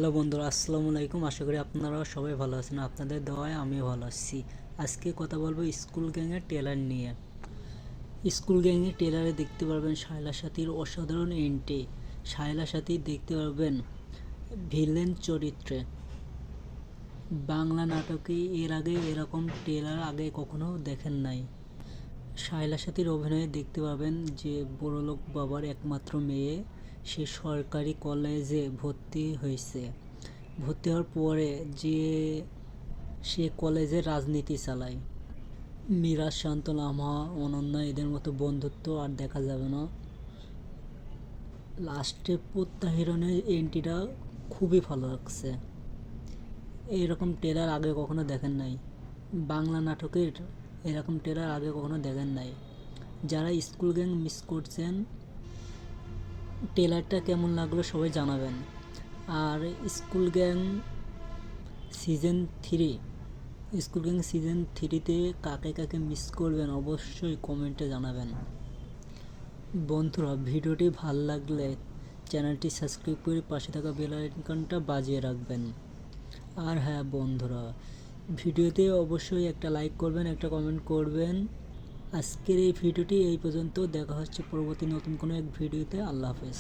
Hello বন্ধুরা, আসসালামু আলাইকুম। আশা করি আপনারা সবাই ভালো আছেন। আপনাদের দোয়ায় আমিও ভালো আছি। আজকে কথা বলবো স্কুল গ্যাংয়ের ট্রেলার নিয়ে। স্কুল গ্যাংয়ের ট্রেলারে দেখতে পারবেন শায়লা সাথীর অসাধারণ এন্ট্রি। শায়লা সাথী দেখতে পারবেন ভিলেন চরিত্রে। বাংলা নাটকে এর আগে এরকম ট্রেলার আগে কখনো দেখেন নাই। শায়লা সাথীর অভিনয়ে দেখতে পাবেন যে বড়লোক বাবার একমাত্র মেয়ে, সে সরকারি কলেজে ভর্তি হয়েছে। ভর্তি হওয়ার পরে যে সে কলেজে রাজনীতি চালায়। মিরাজ, শান্ত, লামা, অনন্যা এদের মতো বন্ধুত্ব আর দেখা যাবে না। লাস্টে প্রত্যাহিরণের এন্ট্রিটা খুবই ভালো লাগছে। এইরকম ট্রেলার আগে কখনো দেখেন নাই। বাংলা নাটকের এরকম ট্রেলার আগে কখনো দেখেন নাই। যারা স্কুল গ্যাং মিস করছেন, ট্রেলারটা কেমন লাগলো সবাই জানাবেন। আর school gang season 3 school gang season 3তে কাকে কাকে মিস করবেন অবশ্যই কমেন্টে জানাবেন। বন্ধুরা, ভিডিওটি ভালো লাগলে চ্যানেলটি সাবস্ক্রাইব করে পাশে থাকা বেল আইকনটা বাজিয়ে রাখবেন। আর হ্যাঁ বন্ধুরা, ভিডিওতে অবশ্যই একটা লাইক করবেন, একটা কমেন্ট করবেন। আজকের এই ভিডিওটি এই পর্যন্ত। দেখা হচ্ছে পরবর্তী নতুন কোনো এক ভিডিওতে। আল্লাহ হাফেজ।